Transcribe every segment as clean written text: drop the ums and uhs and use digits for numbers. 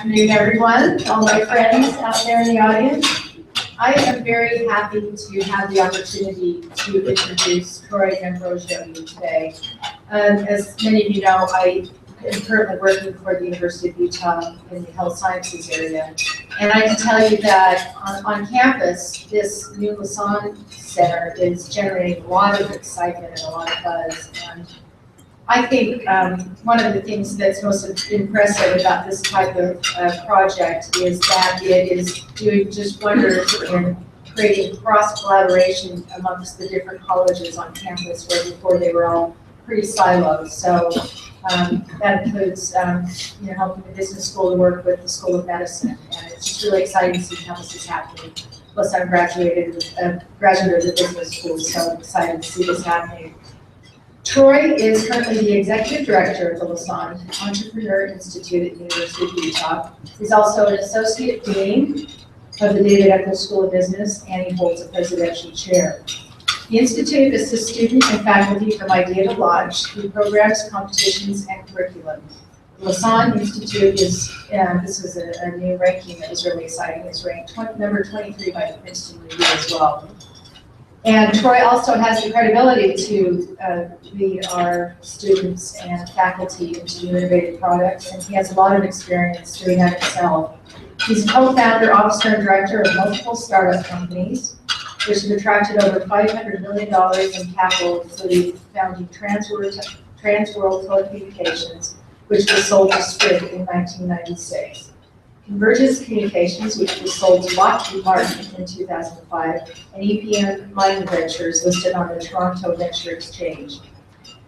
afternoon, everyone, all my friends out there in the audience. I am very happy to have the opportunity to introduce Troy Ambrosio today. As many of you know, I am currently working for the University of Utah in the health sciences area. And I can tell you that on campus, this new Lassonde Center is generating a lot of excitement and a lot of buzz. And I think one of the things that's most impressive about this type of project is that it is doing just wonders in creating cross-collaboration amongst the different colleges on campus, where before they were all pretty siloed. So that includes helping the business school to work with the School of Medicine, and it's just really exciting to see how this is happening. Plus, I'm graduate of the business school, so I'm excited to see this happening. Troy is currently the Executive Director of the Lassonde Entrepreneur Institute at the University of Utah. He's also an Associate Dean of the David Eccles School of Business, and he holds a Presidential Chair. The Institute assists students and faculty from idea to launch through programs, competitions, and curriculum. The Lassonde Institute is, this is a new ranking that was really exciting. It's ranked number 23 by the Princeton Review as well. And Troy also has the credibility to lead our students and faculty into new innovative products, and he has a lot of experience doing that himself. He's a co-founder, officer, and director of multiple startup companies, which have attracted over $500 million in capital, including founding Transworld Telecommunications, which was sold to Sprint in 1996. Convergence Communications, which was sold to Lockheed Martin in 2005, and EPM Mining Ventures, listed on the Toronto Venture Exchange.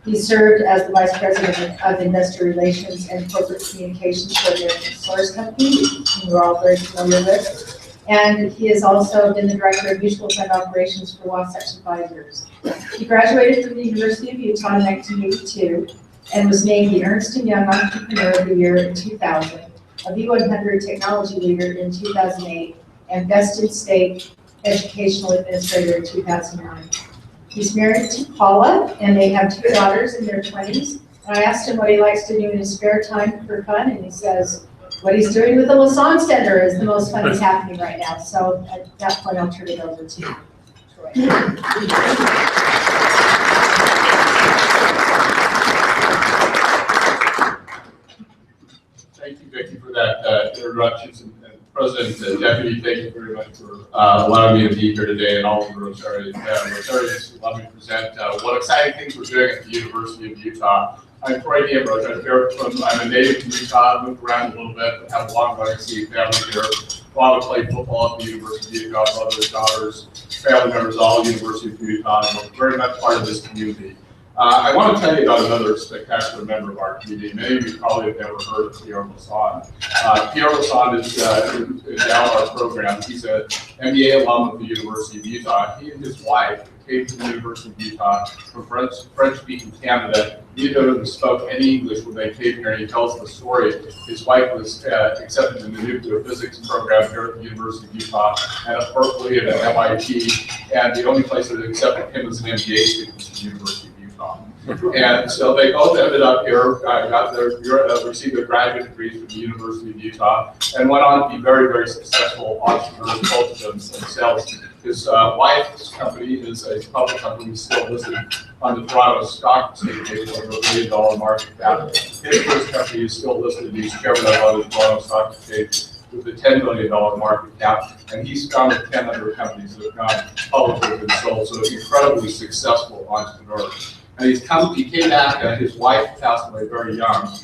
He served as the Vice President of Investor Relations and Corporate Communications for the Source Company, whom we're all very familiar with. And he has also been the Director of Mutual Fund Operations for Wasatch Advisors. He graduated from the University of Utah in 1982 and was named the Ernst & Young Entrepreneur of the Year in 2000. A V100 technology leader in 2008, and Best in State Educational Administrator in 2009. He's married to Paula, and they have 2 daughters in their 20s. And I asked him what he likes to do in his spare time for fun, and he says what he's doing with the Lassonde Center is the most fun that's happening right now. So at that point, I'll turn it over to Troy. Thank you, Vicki, for that introduction. And President and Deputy, thank you very much for allowing me to be here today, and all of the Rotarians allow me to present what exciting things we're doing at the University of Utah. I'm Troy Ambrosio. I'm a native from Utah, moved around a little bit, but have a long legacy family here. Father played football at the University of Utah, brothers, daughters, family members, all University of Utah, and we're very much part of this community. I want to tell you about another spectacular member of our community. Many of you probably have never heard of Pierre Lassonde. Pierre Lassonde is now our program. He's an MBA alum of the University of Utah. He and his wife came to the University of Utah from French-speaking Canada. Neither of them spoke any English when they came here, and he tells the story. His wife was accepted in the nuclear physics program here at the University of Utah, and at Berkeley and at MIT, and the only place that accepted him as an MBA student was the University of Utah. And so they both ended up here, received their graduate degrees from the University of Utah, and went on to be very, very successful entrepreneurs, both of them themselves. His wife's company is a public company still listed on the Toronto Stock Exchange with over $1 billion market cap. His first company is still listed. He's chairman of the Toronto Stock Exchange with a $10 billion market cap, and he's founded 10 other companies that have gone public and sold. So, an incredibly successful entrepreneur. And he came back, his wife passed away very young,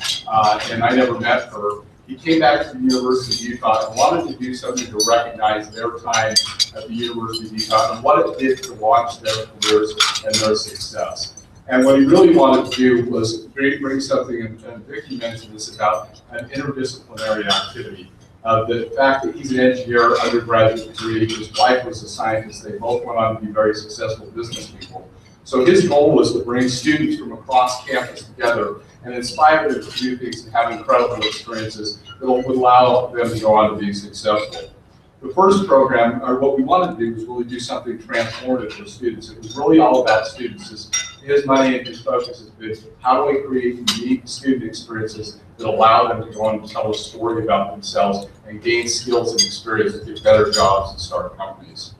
and I never met her. He came back to the University of Utah and wanted to do something to recognize their time at the University of Utah and what it did to launch their careers and their success. And what he really wanted to do was bring something, and Vicki mentioned this, about an interdisciplinary activity. The fact that he's an engineer, undergraduate degree, his wife was a scientist, they both went on to be very successful business people. So his goal was to bring students from across campus together and inspire them to do things and have incredible experiences that would allow them to go on to be successful. The first program, or what we wanted to do, was really do something transformative for students. It was really all about students. His money and his focus has been how do we create unique student experiences that allow them to go on and tell a story about themselves and gain skills and experience to get better jobs and start companies.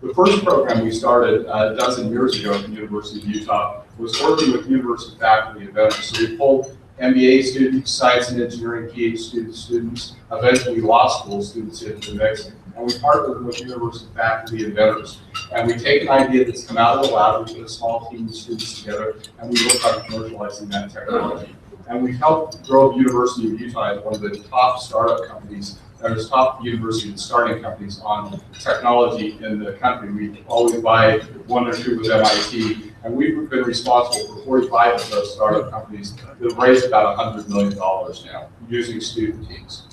The first program we started a dozen years ago at the University of Utah was working with university faculty and vendors. So we pulled MBA students, science and engineering, PhD students, eventually law school students into the mix, and we partnered with university faculty and vendors. And we take an idea that's come out of the lab, we put a small team of students together, and we work on commercializing that technology. And we've helped grow the University of Utah as one of the top startup companies, or top university starting companies on technology in the country. We always buy one or two with MIT, and we've been responsible for 45 of those startup companies that have raised about $100 million now using student teams.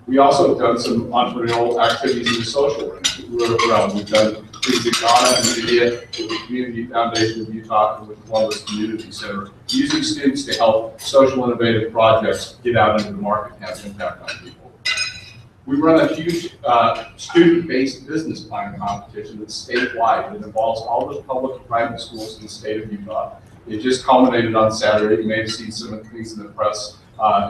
We also have done some entrepreneurial activities in the social realm. We've done things in Ghana and India with the Community Foundation of Utah and with Columbus Community Center, using students to help social innovative projects get out into the market and have impact on people. We run a huge student-based business plan competition that's statewide. It involves all the public and private schools in the state of Utah. It just culminated on Saturday. You may have seen some of the things in the press,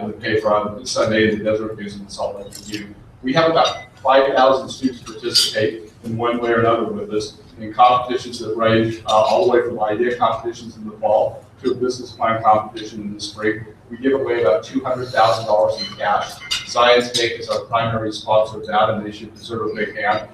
in the paper on Sunday in the Desert News in Salt Lake City. We have about 5,000 students participate in one way or another with us in competitions that range all the way from idea competitions in the fall to a business plan competition in the spring. We give away about $200,000 in cash. Science Bank is our primary sponsor of that, and they should deserve a big hand.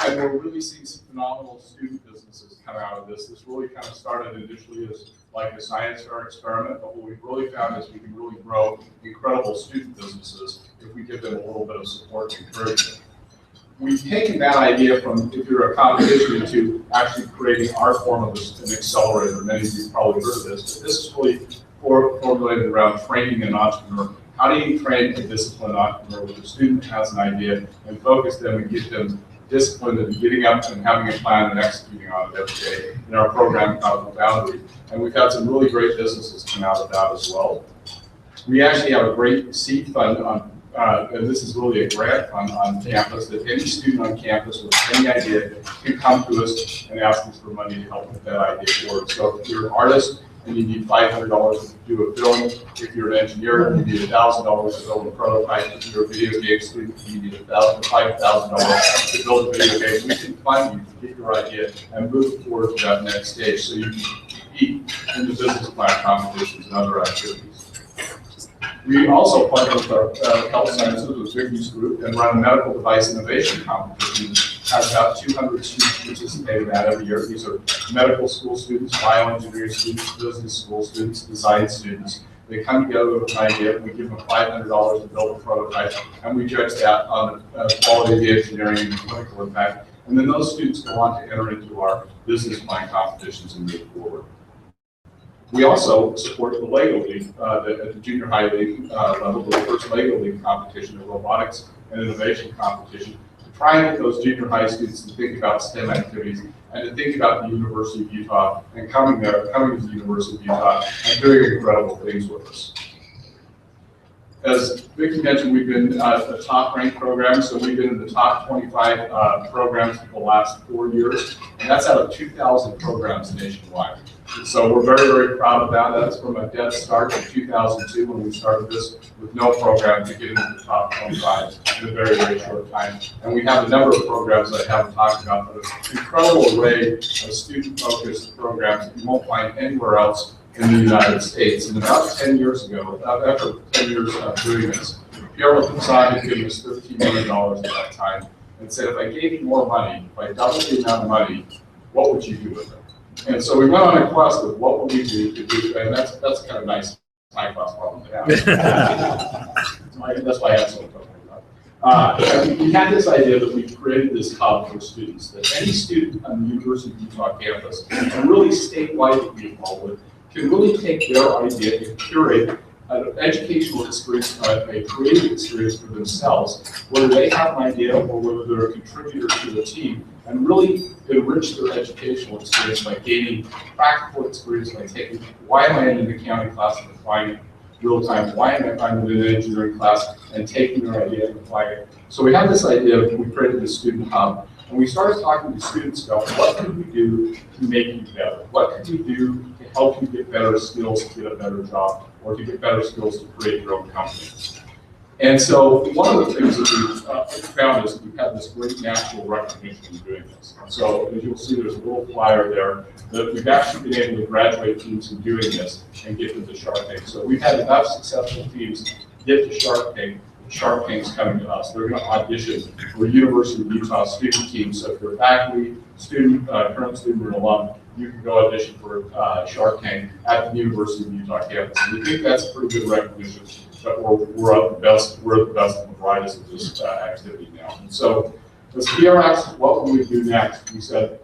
And we're really seeing some phenomenal student businesses come out of this. This really kind of started initially as like a science fair experiment, but what we've really found is we can really grow incredible student businesses if we give them a little bit of support and encouragement. We've taken that idea from, if you're a competition, into actually creating our form of an accelerator. Many of you have probably heard of this, but this is really formulated around training an entrepreneur. How do you train a disciplined entrepreneur where the student has an idea and focus them and get them disciplined and getting up and having a plan and executing on it every day in our program called Boundary. And we've had some really great businesses come out of that as well. We actually have a great seed fund on, and this is really a grant fund on campus, that any student on campus with any idea can come to us and ask us for money to help with that idea forward. So if you're an artist and you need $500 to do a film, if you're an engineer, you need $1,000 to build a prototype. If you're a video game student, you need $5,000 to build a video game. We can fund you to get your idea and move forward to that next stage so you can compete in the business plan competitions and other activities. We also partner with our health sciences, with Vicky's group, and run a medical device innovation competition. Has about 200 students participate in that every year. These are medical school students, bioengineering students, business school students, design students. They come together with an idea. We give them $500 to build a prototype, and we judge that on the quality of the engineering and the clinical impact. And then those students go on to enter into our business plan competitions and move forward. We also support the LEGO League at the junior high league level, the first LEGO League competition, the robotics and innovation competition, to try and get those junior high students to think about STEM activities and to think about the University of Utah and coming to the University of Utah and doing incredible things with us. As Vicki mentioned, we've been a top-ranked program, so we've been in the top 25 programs for the last 4 years, and that's out of 2,000 programs nationwide. So we're very, very proud of that. That's from a dead start in 2002 when we started this with no program to get into the top 25 in a very, very short time. And we have a number of programs that I haven't talked about, but an incredible array of student-focused programs that you won't find anywhere else in the United States. And about 10 years ago, after 10 years of doing this, Pierre Lassonde had given us $13 million at that time and said, if I gave you more money, if I doubled the amount of money, what would you do with it? And so we went on a quest of what would we do to do, and that's kind of nice high-class problem to have. That's why I have someone talking about. We had this idea that we created this hub for students, that any student on the University of Utah campus, and really statewide that we involved with, can really take their idea and curate an educational experience, a creative experience for themselves, whether they have an idea or whether they're a contributor to the team, and really enrich their educational experience by gaining practical experience by taking, why am I in an accounting class and applying it real time? Why am I in an engineering class and taking their idea and applying it? So we have this idea, we created this student hub And we started talking to students about what could we do to make you better? What could we do to help you get better skills to get a better job, or to get better skills to create your own company? And so one of the things that we found is that we've had this great national recognition in doing this. So as you'll see, there's a little flyer there that we've actually been able to graduate teams in doing this and get them to Shark Tank. So we've had enough successful teams get to Shark Tank. Shark Tank's coming to us. They're going to audition for University of Utah student teams. So if you're a faculty, student, current student, or alum, you can go audition for Shark Tank at the University of Utah campus. And we think that's a pretty good recognition that we're the best and the brightest of this activity now. And so as PR asked, what will we do next? We said,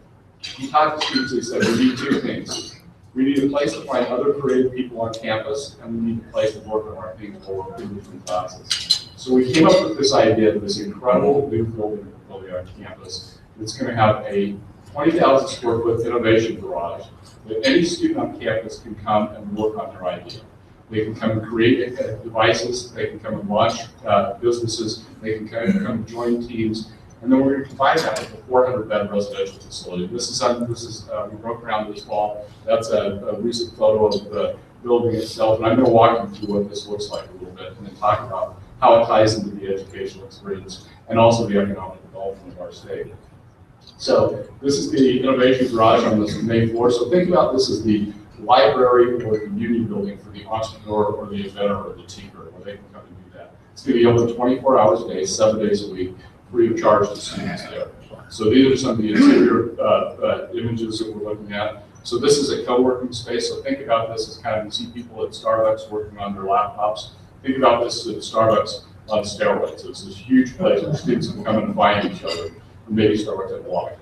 we talked to students, they said, we need two things. We need a place to find other creative people on campus, and we need a place to work on our things or in between classes. So we came up with this idea of this incredible new building on campus. It's going to have a 20,000 square foot innovation garage that any student on campus can come and work on their idea. They can come and create devices, they can come and launch businesses, they can come and join teams, and then we're going to combine that with a 400-bed residential facility. This is we broke ground this fall. That's a recent photo of the building itself, and I'm going to walk you through what this looks like a little bit, and then talk about how it ties into the educational experience and also the economic development of our state. So this is the innovation garage on this main floor. So think about this as the library or the union building for the entrepreneur or the inventor or the tinkerer, where they can come and do that. It's going to be open 24 hours a day, 7 days a week, free of charge to students there. So these are some of the interior images that we're looking at. So this is a co-working space. So think about this as kind of, you see people at Starbucks working on their laptops. Think about this at Starbucks on steroids. It's this huge place where students can come and find each other, and maybe Starbucks at Walk.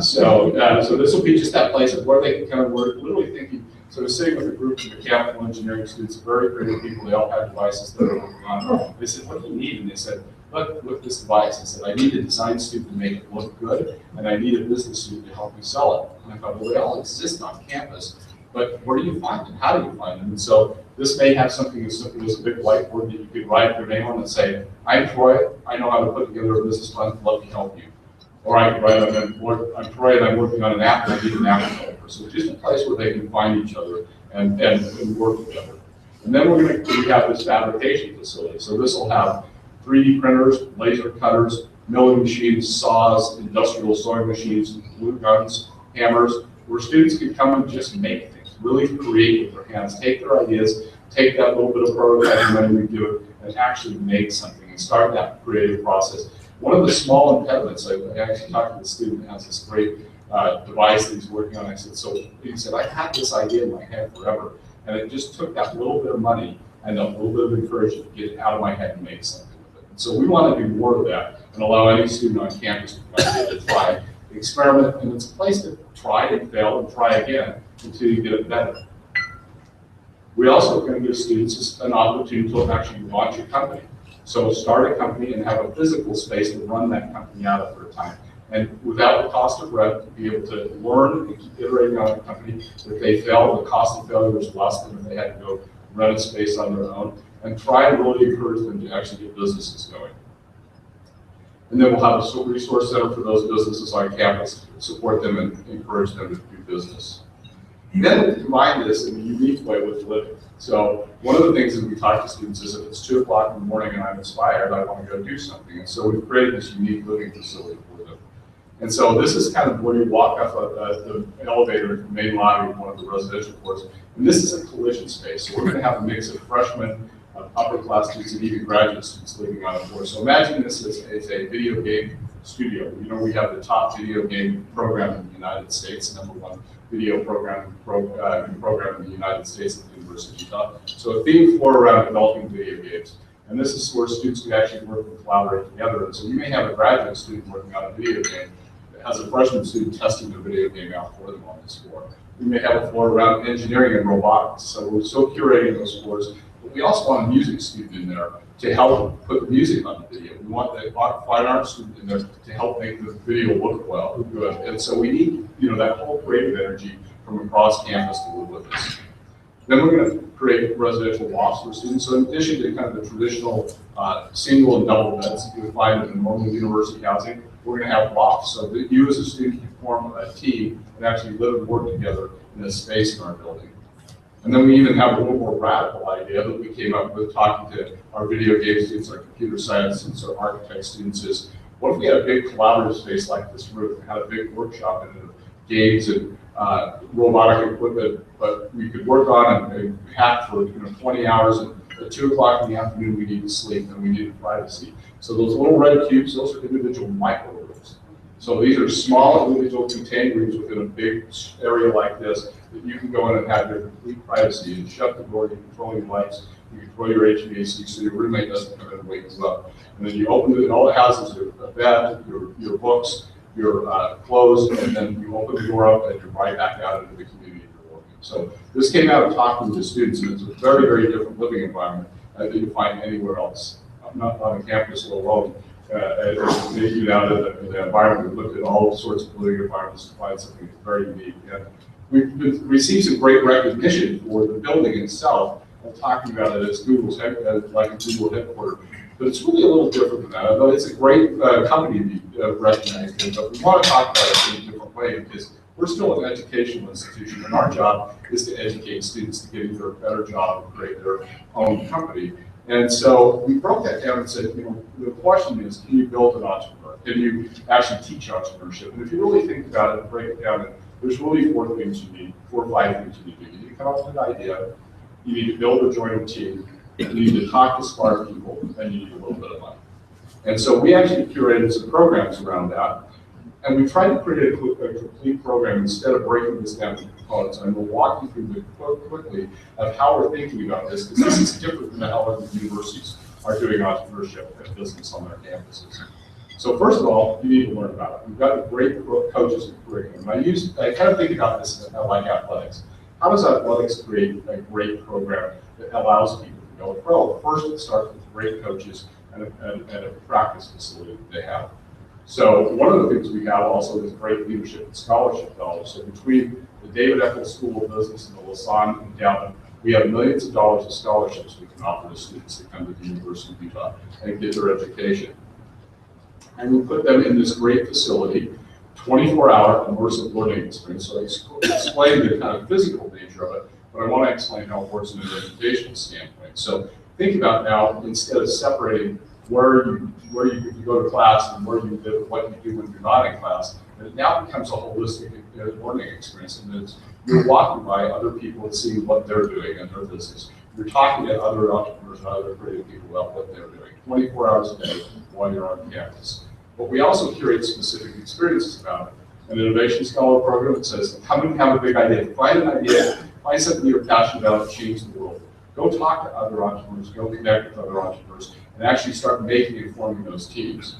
So this will be just that place where they can kind of work, literally thinking, so we're sitting with a group of mechanical engineering students, very creative people, they all have devices that they're working on. They said, what do you need? And they said, look at this device. I said, I need a design student to make it look good, and I need a business student to help me sell it. And I thought, well, they all exist on campus, but where do you find them? How do you find them? And so this may have something as simple as a big whiteboard that you could write your name on and say, I'm Troy, I know how to put together a business plan, love to help you. Or I can write, I'm Troy and I'm working on an app and I need an app developer. So just a place where they can find each other and work together. And then we have this fabrication facility. So this will have 3D printers, laser cutters, milling machines, saws, industrial sewing machines, glue guns, hammers, where students can come and just make things, really create with their hands, take their ideas, take that little bit of prototyping money we do, and actually make something and start that creative process. One of the small impediments, I actually talked to the student that has this great device that he's working on. I said, so he said, I had this idea in my head forever, and it just took that little bit of money and a little bit of encouragement to get it out of my head and make something with it. And so we want to do more of that and allow any student on campus to try, experiment, and it's a place to try and fail and try again until you get it better. We also are going to give students an opportunity to actually launch a company. So start a company and have a physical space to run that company out of for a time. And without the cost of rent, to be able to learn and keep iterating on a company. If they fail, the cost of failure is less than if they had to go rent a space on their own. And try and really encourage them to actually get businesses going. And then we'll have a resource center for those businesses on campus, support them and encourage them to do business. And then we combine this in a unique way with living. So one of the things that we talk to students is if it's 2 o'clock in the morning and I'm inspired, I want to go do something. And so we've created this unique living facility for them. And so this is kind of where you walk up the elevator to the main lobby of one of the residential floors. And this is a collision space. So we're going to have a mix of freshmen, upper class students, and even graduate students living on the floor. So imagine this as a video game studio. You know, we have the top video game program in the United States, #1 video program in the United States at the University of Utah. So a theme floor around developing video games. And this is where students can actually work and collaborate together. And so you may have a graduate student working on a video game that has a freshman student testing the video game out for them on this floor. We may have a floor around engineering and robotics. So we're still curating those floors. But we also want a music student in there to help put the music on the video. We want the fine arts student in there to help make the video look well, good. And so we need, that whole creative energy from across campus to live with us. Then we're going to create residential lofts for students. So in addition to kind of the traditional single and double beds that you would find in normal university housing, we're going to have lofts so that you as a student can form a team and actually live and work together in a space in our building. And then we even have a little more radical idea that we came up with talking to our video game students, our computer science students, our architect students is, what if we had a big collaborative space like this room and had a big workshop and games and robotic equipment, but we could work on and hack for 20 hours, and at 2 o'clock in the afternoon we need to sleep and we need privacy. So those little red cubes, those are individual micro rooms. So these are small individual contained rooms within a big area like this that you can go in and have your complete privacy and shut the door, you control your lights, you control your HVAC so your roommate doesn't come in and wake us up. And then you open it, and all it has is a bed, your books, your clothes, and then you open the door up and you're right back out into the community you're working. So this came out of talking to the students, and it's a very, very different living environment that you find anywhere else. Not on campus alone. Even out in the environment, we looked at all sorts of living environments to find something that's very unique. And we've received some great recognition for the building itself. I'm talking about it as Google's like a Google headquarters. But it's really a little different than that. Although it's a great company to be recognized in, but we want to talk about it in a different way because we're still an educational institution, and our job is to educate students to get either a better job or create their own company. And so we broke that down and said, the question is, can you build an entrepreneur? Can you actually teach entrepreneurship? And if you really think about it and break it down, there's really 4 or 5 things you need to do. You need to come up with an idea, you need to build or join a team, you need to talk to smart people, and you need a little bit of money. And so we actually curated some programs around that. And we tried to create a complete program instead of breaking this down into components. And we'll walk you through quickly of how we're thinking about this, because this is different than how other universities are doing entrepreneurship and business on their campuses. So first of all, you need to learn about it. We've got great coaches and curriculum. I kind of think about this like athletics. How does athletics create a great program that allows people to go? Well, first it starts with great coaches and a practice facility that they have. So one of the things we have also is great leadership and scholarship dollars. So between the David Eckel School of Business and the Lassonde Endowment, we have millions of dollars of scholarships we can offer to students that come to the University of Utah and get their education. And we put them in this great facility, 24-hour immersive learning experience. So I explained the kind of physical nature of it, but I want to explain how it works in an educational standpoint. So think about now, instead of separating where you go to class and where you live, what you do when you're not in class, and it now becomes a holistic learning experience. And you're walking by other people and seeing what they're doing in their business. You're talking to other entrepreneurs and other creative people about what they're doing 24 hours a day while you're on campus. But we also curate specific experiences about it. An innovation scholar program that says, come and have a big idea. Find an idea, find something you're passionate about and change the world. Go talk to other entrepreneurs, go connect with other entrepreneurs, and actually start making and forming those teams.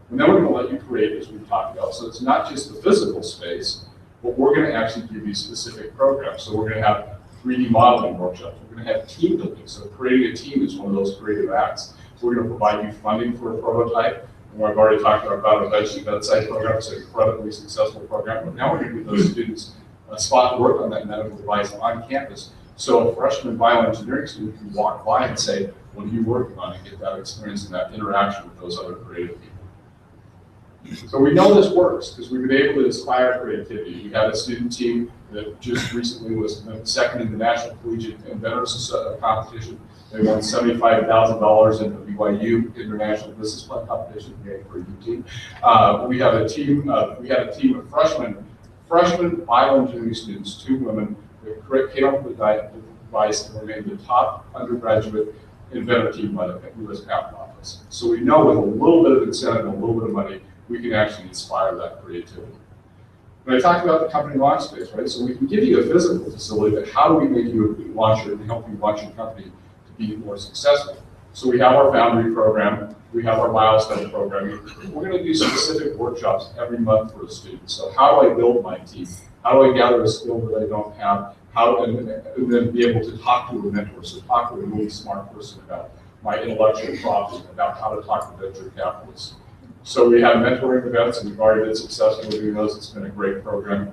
And then we're going to let you create, as we've talked about. So it's not just the physical space, but we're going to actually give you specific programs. So we're going to have 3D modeling workshops. We're going to have team building. So creating a team is one of those creative acts. So we're going to provide you funding for a prototype. And I've already talked about a bedside program. It's an incredibly successful program. But now we're going to give those students a spot to work on that medical device on campus. So a freshman bioengineering student can walk by and say, what are you working on, and get that experience and that interaction with those other creative people. So we know this works because we've been able to inspire creativity. We had a student team that just recently was second in the National Collegiate Inventors Competition. They won $75,000 in the BYU International Business Plan competition for UT. We had a team of freshman bioengineering students, 2 women, that came up with the device and were named the top undergraduate inventor team by the U.S. Patent Office. So we know with a little bit of incentive and a little bit of money, we can actually inspire that creativity. When I talked about the company launch space, right? So we can give you a physical facility, but how do we make you a launcher and help you launch your company to be more successful? So we have our Foundry program, we have our Milestone program. We're going to do specific workshops every month for a student. So how do I build my team? How do I gather a skill that I don't have? And then be able to talk to a mentor, so talk to a really smart person about my intellectual property, about how to talk to venture capitalists. So we have mentoring events, and we've already been successful doing those. It's been a great program.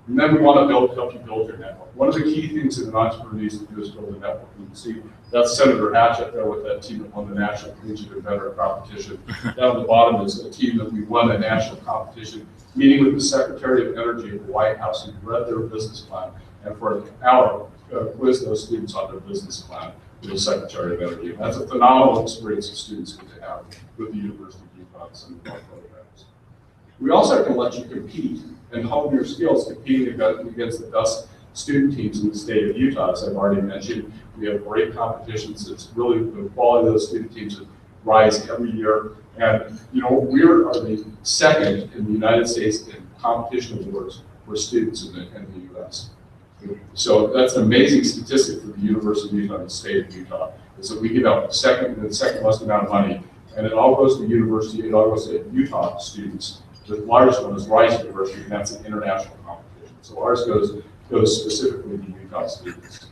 And then we want to help you build your network. One of the key things that an entrepreneur needs to do is build a network. You can see that's Senator Hatch up there with that team that won the National Collegiate Inventor competition. Down at the bottom is a team that we won a national competition, meeting with the Secretary of Energy of the White House, who read their business plan, and for an hour quiz those students on their business plan with the Secretary of Energy. And that's a phenomenal experience that students get to have with the University of Utah and some of our programs. We also have to let you compete and hone your skills competing against the best student teams in the state of Utah. As I've already mentioned, we have great competitions. It's really the quality of those student teams that rise every year. And we are the second in the United States in competition awards for students in the US. So that's an amazing statistic for the University of Utah and the state of Utah, is that we give out the second most amount of money, and it all goes to the university, it all goes to Utah students. The largest one is Rice University, and that's an international competition. So ours goes specifically to Utah students.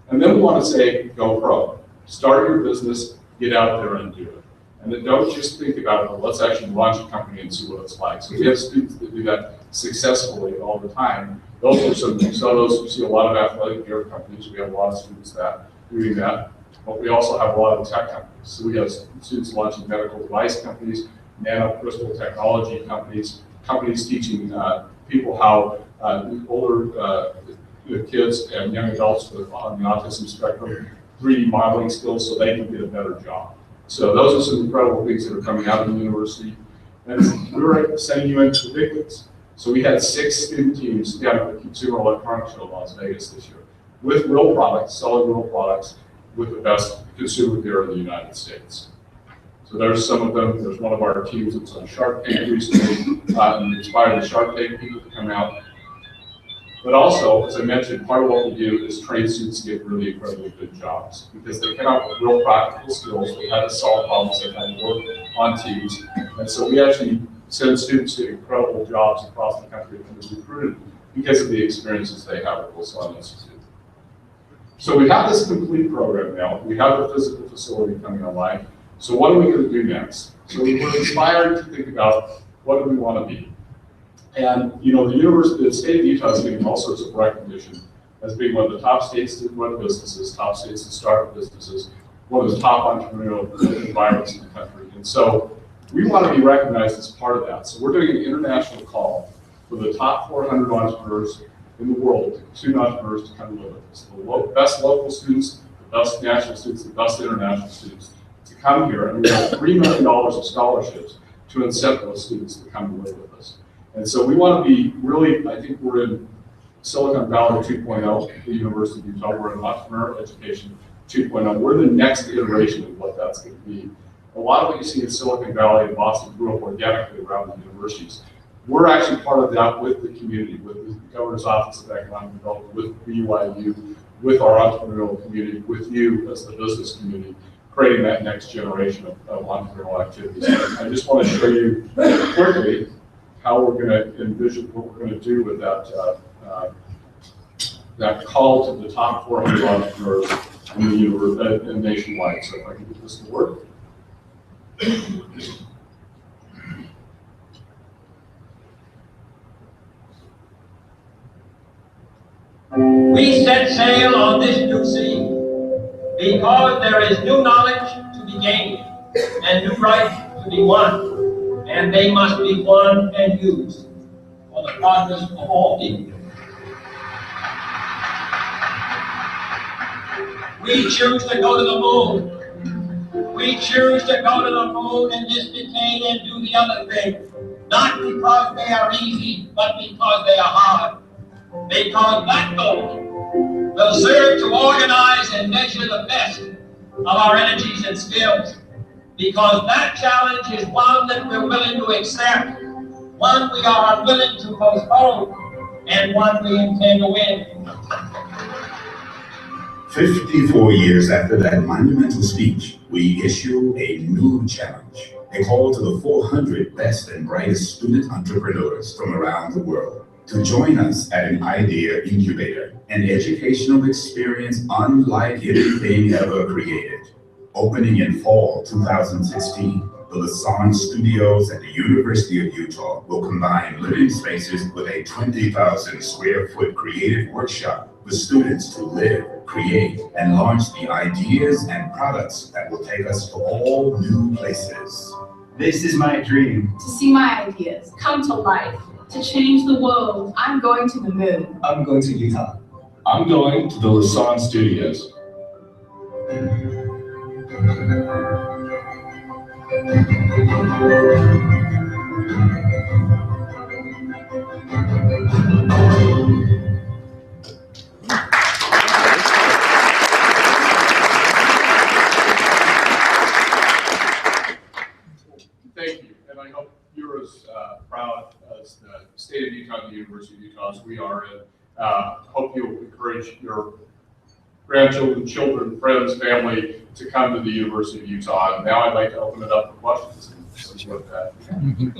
And then we want to say, go pro. Start your business, get out there and do it. And then don't just think about, well, let's actually launch a company and see what it's like. So we have students that do that successfully all the time. Those are some, you see a lot of athletic gear companies. We have a lot of students doing that. But we also have a lot of tech companies. So we have students launching medical device companies, nanocrystal technology companies, companies teaching people how older kids and young adults on the autism spectrum 3D modeling skills so they can get a better job. So those are some incredible things that are coming out of the university. And we're sending you into the big leagues. So we had 6 student teams down at the Consumer Electronics Show in Las Vegas this year with real products, selling real products with the best consumer gear in the United States. So there's some of them. There's one of our teams that's on Shark Tank recently, and inspired the Shark Tank people to come out. But also, as I mentioned, part of what we do is train students to get really incredibly good jobs because they come out with real practical skills. They have to solve problems. They have to work on teams. And so we actually send students to incredible jobs across the country and are recruited because of the experiences they have at Lassonde Institute. So we have this complete program now. We have the physical facility coming online. So what are we going to do next? So we were inspired to think about what do we want to be. And the state of Utah is getting all sorts of recognition as being one of the top states to run businesses, top states to start businesses, one of the top entrepreneurial environments in the country. And so we want to be recognized as part of that. So we're doing an international call for the top 400 entrepreneurs in the world, student entrepreneurs to come live with us. The best local students, the best national students, the best international students to come here. And we have $3 million of scholarships to incent those students to come and live with us. And so we want to be really, I think we're in Silicon Valley 2.0 at the University of Utah. We're in entrepreneur education 2.0. We're the next iteration of what that's going to be. A lot of what you see in Silicon Valley and Boston grew up organically around the universities. We're actually part of that with the community, with the Governor's Office of Economic Development, with BYU, with our entrepreneurial community, with you as the business community, creating that next generation of entrepreneurial activities. I just want to show you quickly how we're going to envision what we're going to do with that call to the top 400 entrepreneurs in the universe and nationwide. So if I can get this to work. We set sail on this new sea because there is new knowledge to be gained and new rights to be won, and they must be won and used for the progress of all people. We choose to go to the moon. We choose to go to the moon in this decade and do the other thing, not because they are easy, but because they are hard. Because that goal will serve to organize and measure the best of our energies and skills. Because that challenge is one that we're willing to accept, one we are unwilling to postpone, and one we intend to win. 54 years after that monumental speech, we issue a new challenge, a call to the 400 best and brightest student entrepreneurs from around the world to join us at an idea incubator, an educational experience unlike anything ever created. Opening in fall 2016, The Lassonde Studios at the University of Utah will combine living spaces with a 20,000 square foot creative workshop for students to live, create, and launch the ideas and products that will take us to all new places. This is my dream. To see my ideas come to life, to change the world. I'm going to the moon. I'm going to Utah. I'm going to the Lassonde Studios. Thank you, and I hope you're as proud as the state of Utah and the University of Utah as we are, and hope you'll encourage your grandchildren, children, friends, family to come to the University of Utah. And now I'd like to open it up for questions. With that.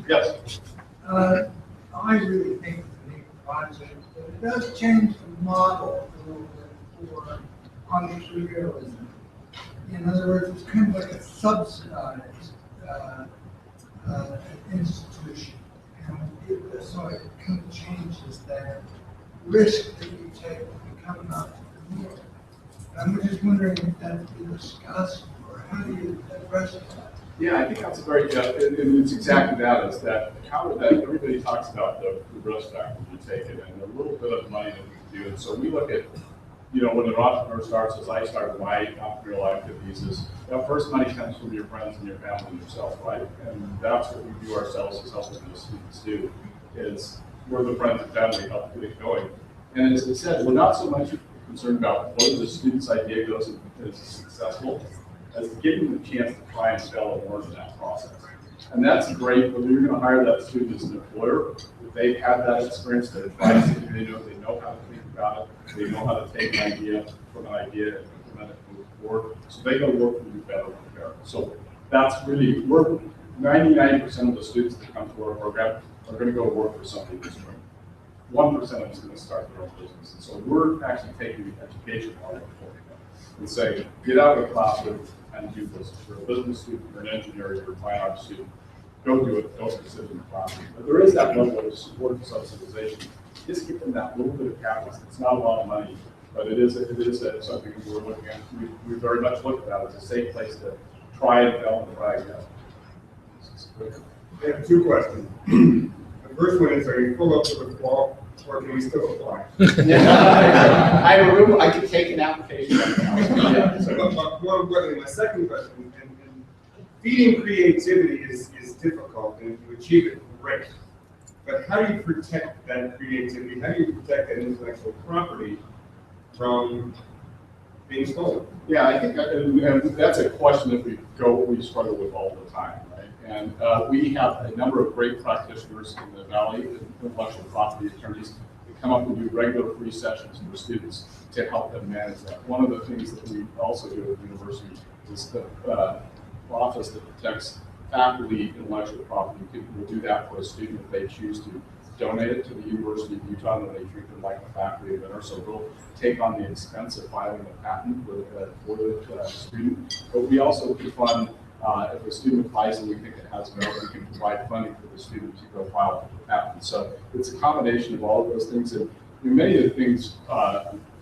Yes? I really think it's a neat project, but it does change the model a little bit for entrepreneurialism. In other words, it's kind of like a subsidized institution. And so it kind of changes that risk that you take when you become an entrepreneur. I'm just wondering if that's been discussed, or how do you address that? Yeah, I think that's a very, and it's exactly that, is that how that everybody talks about the risk factor you take it and a little bit of money that we can do. And so we look at, you know, when an entrepreneur starts, as I started my entrepreneurial activities, is that first money comes from your friends and your family and yourself, right? And that's what we view ourselves as helping the students do, is we're the friends and family help get it going. And as I said, we're not so much concerned about whether the student's idea goes and is successful, as giving them a chance to try and fail and learn in that process. And that's great, but you're going to hire that student as an employer. If they've had that experience, they've tried something, they know how to think about it, they know how to take an idea from an idea and implement it and move forward. So they go work for you better and better. So that's really, we're 99% of the students that come to our program are going to go work for somebody this spring. 1% of them is going to start their own business. And so we're actually taking the education part of it and saying, get out of the classroom and do this. If you're a business student, you're an engineer, you're a fine arts student, go do it, don't sit in the classroom. But there is that level of support and subsidization. Just give them that little bit of capital. It's not a lot of money, but it is something we're looking at. We very much look at that as a safe place to try and fail and try again. I have two questions. The first one is, are you full up to the wall, or can we still apply? I have a room, I could take an application right now. But more importantly, my second question, and feeding creativity is difficult, and if you achieve it, great. But how do you protect that creativity? How do you protect that intellectual property from being stolen? Yeah, I think and that's a question that we struggle with all the time, right? And we have a number of great practitioners in the Valley, intellectual property attorneys, that come up and do regular free sessions for students to help them manage that. One of the things that we also do at the university is the office that protects faculty intellectual property. People will do that for a student if they choose to donate it to the University of Utah, and they treat them like a faculty member. So we'll take on the expense of filing a patent for the student. But we also can fund, if a student applies and we think it has merit, we can provide funding for the student to go file a patent. So it's a combination of all of those things. And many of the things,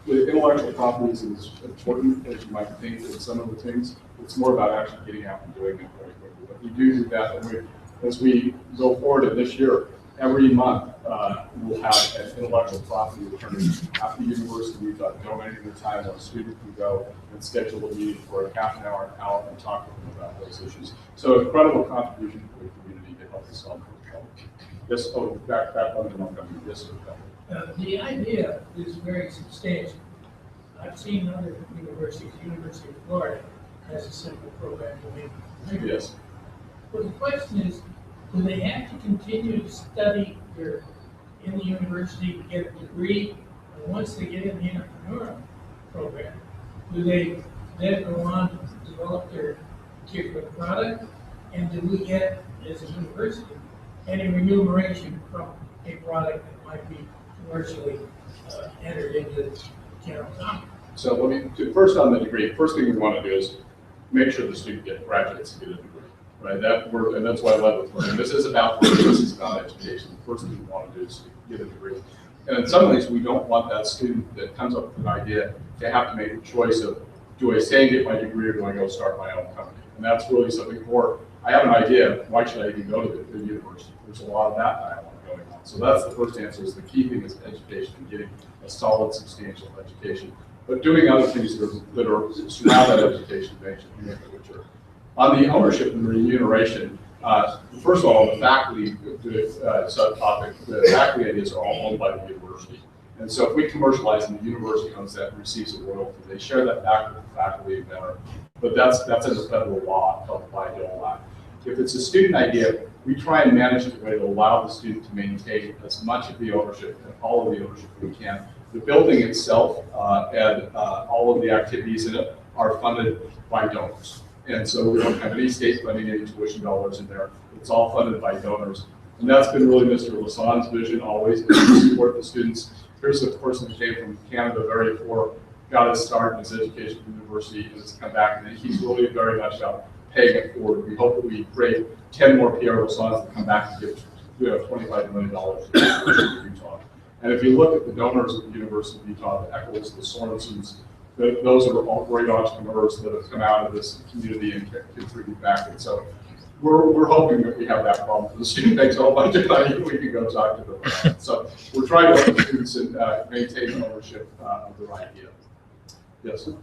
with intellectual property is as important as you might think in some of the things. It's more about actually getting out and doing it very quickly. But we do that, and as we go forward in this year, every month we'll have an intellectual property attorney at the University of Utah donating their time where a student can go and schedule a meeting for a half an hour, an hour, and talk to them about those issues. So incredible contribution to the community to help us solve the problem. Yes, back on the Montgomery. Yes, sir. The idea is very substantial. I've seen other universities, University of Florida has a similar program to me. Yes. But the question is, do they have to continue to study in the university to get a degree? And once they get in the entrepreneurial program, do they then go on to develop their particular product? And do we get, as a university, any remuneration from a product that might be commercially entered into the general commerce? So let me do first on the degree. First thing we want to do is make sure the student graduates to get a degree. right? And that's why I love it. Learning. This is about learning, this is about education. The first thing you want to do is get a degree. And in some ways, we don't want that student that comes up with an idea to have to make the choice of, do I stay and get my degree or do I go start my own company? And that's really something for, I have an idea, why should I even go to the university? There's a lot of that dialogue going on. So that's the first answer, is the key thing is education and getting a solid, substantial education. But doing other things that are surround that education, make it richer. On the ownership and remuneration, first of all, the faculty subtopic, the faculty ideas are all owned by the university. And so if we commercialize and the university owns that and receives a royalty, they share that back with the faculty member. But that's in the federal law called the Bayh-Dole Act. If it's a student idea, we try and manage it in a way to allow the student to maintain as much of the ownership and all of the ownership we can. The building itself and all of the activities in it are funded by donors. And so we don't have any state funding, any tuition dollars in there. It's all funded by donors. And that's been really Mr. Lassonde's vision always, to support the students. Here's a person who came from Canada, very poor, got his start in his education from the university, and has come back, and he's really very much about paying it forward. We hope that we create 10 more Pierre Lassondes that come back and give $25 million to the University of Utah. And if you look at the donors at the University of Utah, the Eccles, the Sorensens, those are all great entrepreneurs that have come out of this community and contribute back. And so we're hoping that we have that problem. The student makes a whole bunch of money, we can go talk to them about it. So we're trying to help the students and maintain ownership of their idea. Yes, sir?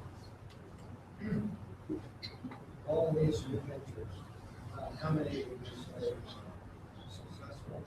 All these new ventures, how many would you say are successful?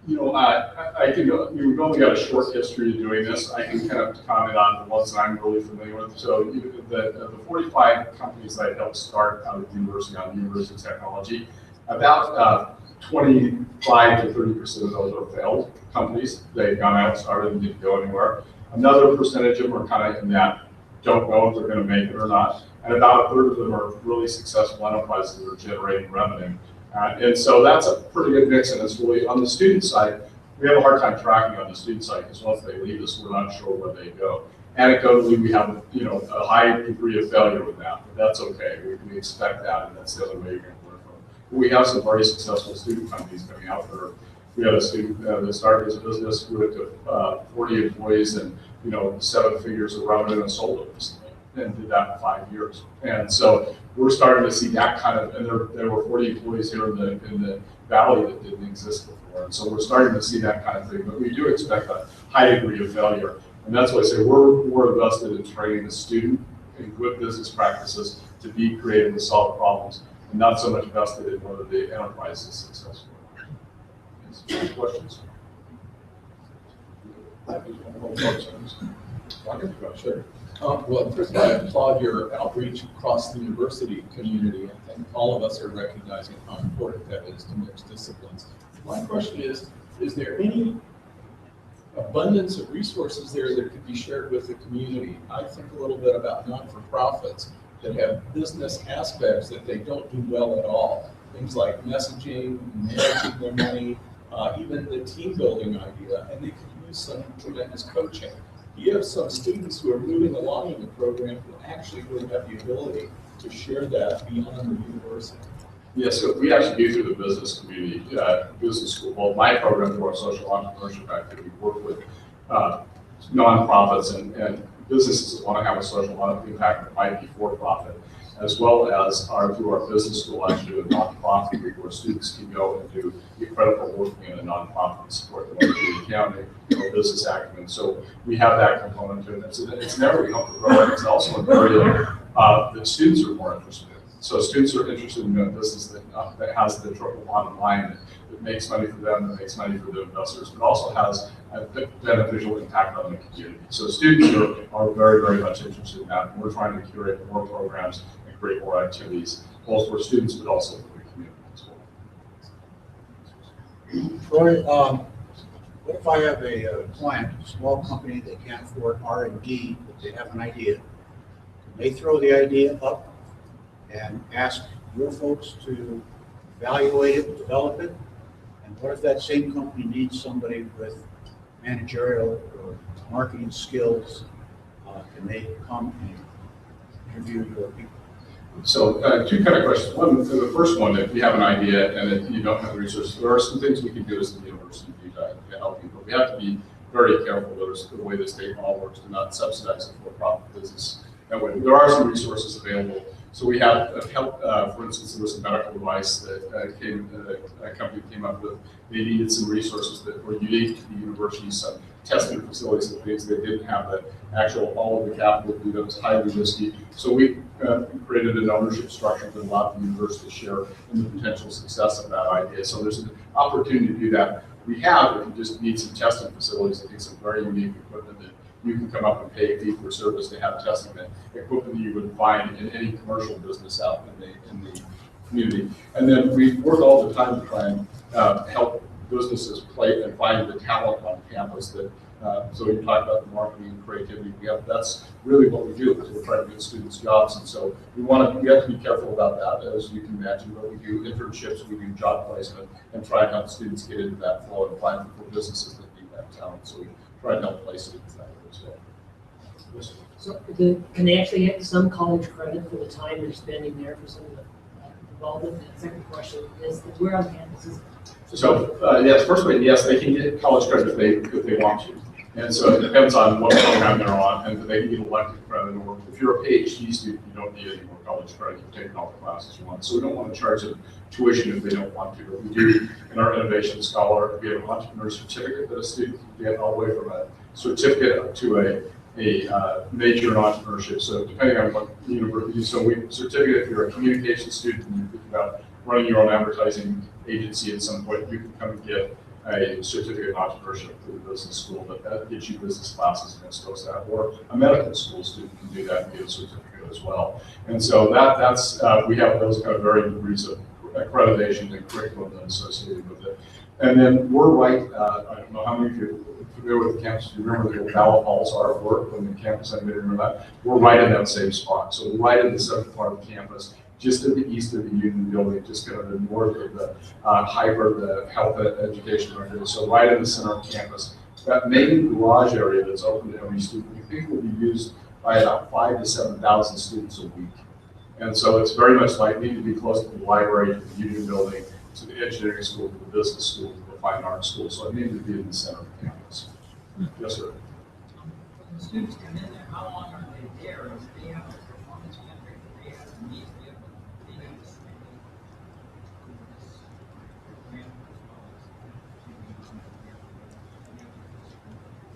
You know, I can, we've only got a short history of doing this. I can kind of comment on the ones that I'm really familiar with. So the 45 companies that I helped start out of the university on university technology, about 25 to 30% of those are failed companies. They've gone out, started, and didn't go anywhere. Another percentage of them are kind of in that don't know if they're going to make it or not. And about a third of them are really successful enterprises that are generating revenue. And so that's a pretty good mix, and it's really, on the student side, we have a hard time tracking on the student side, because once they leave us, we're not sure where they go. Anecdotally, we have a high degree of failure with that, but that's okay. We expect that, and that's the other way you're going to learn from it. We have some very successful student companies coming out there. We had a student that started his business, grew it to 40 employees, and 7 figures of revenue, and sold it recently, and did that in 5 years. And so we're starting to see that kind of, and there were 40 employees here in the valley that didn't exist before. And so we're starting to see that kind of thing, but we do expect a high degree of failure. And that's why I say we're invested in training the student in good business practices to be creative and solve problems, and not so much invested in whether the enterprise is successful. Any questions? Sure. Well, first of all, I applaud your outreach across the university community. I think all of us are recognizing how important that is to mix disciplines. My question is there any abundance of resources there that could be shared with the community? I think a little bit about not-for-profits that have business aspects that they don't do well at all. Things like messaging, managing their money, even the team building idea, and they could use some tremendous coaching. You have some students who are moving along in the program who actually really have the ability to share that beyond the university. Yes, so we actually do through the business community, business school. Well, my program for our social entrepreneurship activity, we work with nonprofits and businesses that want to have a social impact that might be for-profit, as well as through our business school, actually do a nonprofit group where students can go and do incredible working in a nonprofit and support them with the accounting or business acumen. So we have that component to it. It's an area we help to grow, and it's also an area that students are more interested in. So students are interested in a business that has the triple bottom line, that makes money for them, that makes money for the investors, but also has a beneficial impact on the community. So students are very, very much interested in that, and we're trying to curate more programs and create more activities, both for students, but also for the community as well. Troy, what if I have a client, a small company, they can't afford R&D, but they have an idea? Can they throw the idea up and ask your folks to evaluate it, develop it? And what if that same company needs somebody with managerial or marketing skills? Can they come and interview your people? So two kind of questions. One, the first one, if you have an idea and if you don't have the resources, there are some things we can do as the university to help you, but we have to be very careful with the way the state model works to not subsidize a for-profit business. That way, there are some resources available. So we have help, for instance, there was a medical device that a company came up with. They needed some resources that were unique to the university, some testing facilities and things. They didn't have the actual, all of the capital to do that. Was highly risky. So we created an ownership structure that allowed the university to share in the potential success of that idea. So there's an opportunity to do that. We have, if you just need some testing facilities, I think some very unique equipment that you can come up and pay a fee for service to have testing that equipment that you would find in any commercial business out in the community. And then we work all the time to try and help businesses play and find the talent on campus that, so you talk about the marketing and creativity, that's really what we do, is we're trying to get students jobs. And so we have to be careful about that, as you can imagine, but we do internships, we do job placement, and try and help students get into that flow and find for businesses that need that talent. So we try and help place students that way as well. Yes. So can they actually get some college credit for the time they're spending there for some of the involvement? And the second question is where on campuses? So yes, first of all, yes, they can get college credit if they want to. And so it depends on what program they're on, and they can get elective credit, or if you're a PhD student, you don't need any more college credit. You've taken all the classes you want. So we don't want to charge them tuition if they don't want to. But we do, in our Innovation Scholar, we have an entrepreneur certificate that a student can get all the way from a certificate up to a major in entrepreneurship. So depending on what university, so certificate, if you're a communication student and you think about running your own advertising agency at some point, you can come and get a certificate in entrepreneurship through the business school, but that gets you business classes and exposed to that. Or a medical school student can do that and get a certificate as well. And so that's we have those kind of varying degrees of accreditation and curriculum associated with it. And then we're right, I don't know how many of you are familiar with the campus. Do you remember the ballot halls are at work on the campus? I remember that. We're right in that same spot. So we're right in the southern part of the campus, just to the east of the Union Building, just kind of the north of the the health education area. So right in the center of campus. That main garage area that's open to every student, we think will be used by about 5,000 to 7,000 students a week. And so it's very much likely to be close to the library, to the Union Building, to the engineering school, to the business school, to the fine arts school. So it needs to be in the center of campus. Yes, sir. When the students come in there, how long are they there? Is they have a performance metric that they have to meet to be able to be in this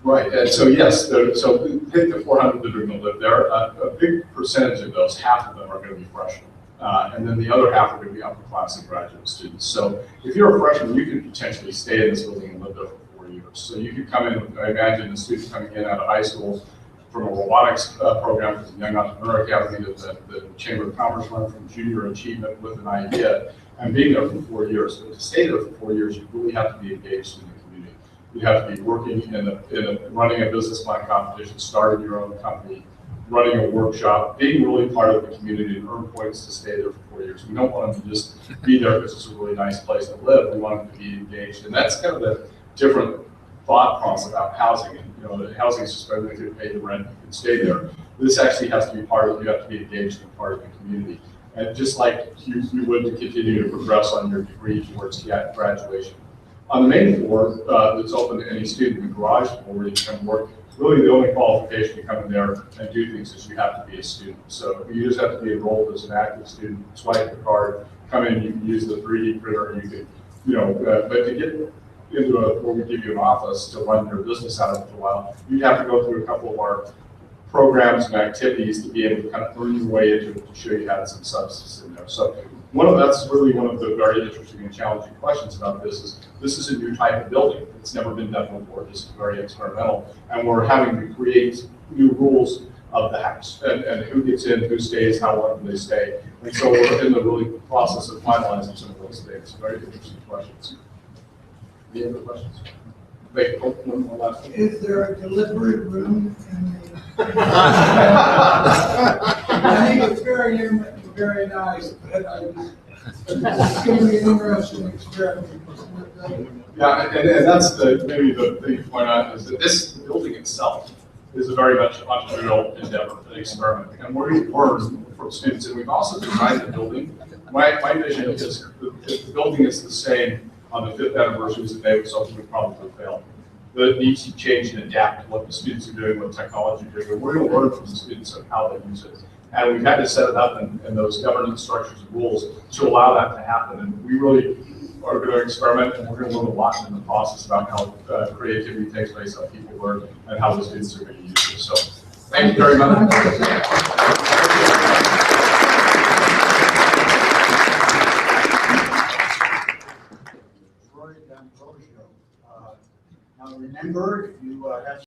Right, and so yes, so take the 400 that are going to live there. A big percentage of those, half of them are going to be freshmen. And then the other half are going to be upper class and graduate students. So if you're a freshman, you can potentially stay in this building and live there for 4 years. So you could come in, I imagine a student coming in out of high school from a robotics program, from the Young Entrepreneur Academy, the Chamber of Commerce run from junior achievement with an idea, and being there for 4 years. But to stay there for 4 years, you really have to be engaged in the community. You have to be working running a business plan competition, starting your own company, running a workshop, being really part of the community and earn points to stay there for 4 years. We don't want them to just be there because it's a really nice place to live. We want them to be engaged. And that's kind of the different thought process about housing. And housing is just whether you pay the rent, you can stay there. This actually has to be part of, you have to be engaged and part of the community. And just like you would to continue to progress on your degree towards graduation. On the main floor, that's open to any student, the garage floor where you can work. Really, the only qualification to come in there and do things is you have to be a student. So you just have to be enrolled as an active student, swipe the card, come in, you can use the 3D printer, and you can, but to get into where we give you an office to run your business out of for a while, you'd have to go through a couple of our programs and activities to be able to kind of earn your way into it to show you had some substance in there. So that's really one of the very interesting and challenging questions about this is a new type of building. It's never been done before. This is very experimental, and we're having to create new rules of the house and who gets in, who stays, how long do they stay. And so we're in the really process of finalizing some of those things. Very interesting questions. Any other questions? Wait, one more last one. Is there a delivery room in the? I think it's very nice, but it's going to be an interesting experiment. Yeah, and that's maybe the thing to point out is that this building itself is a very much entrepreneurial endeavor, an experiment. And we're going to learn from students. And we've also designed the building. My vision is if the building is the same on the 5th anniversary as today, something would probably fail. It needs to change and adapt to what the students are doing, what technology is doing. And we're going to learn from the students on how they use it. And we've had to set it up in those governance structures and rules to allow that to happen. And we really are going to experiment, and we're going to learn a lot in the process about how creativity takes place, how people learn, and how the students are going to use it. So thank you very much. Now remember, if you have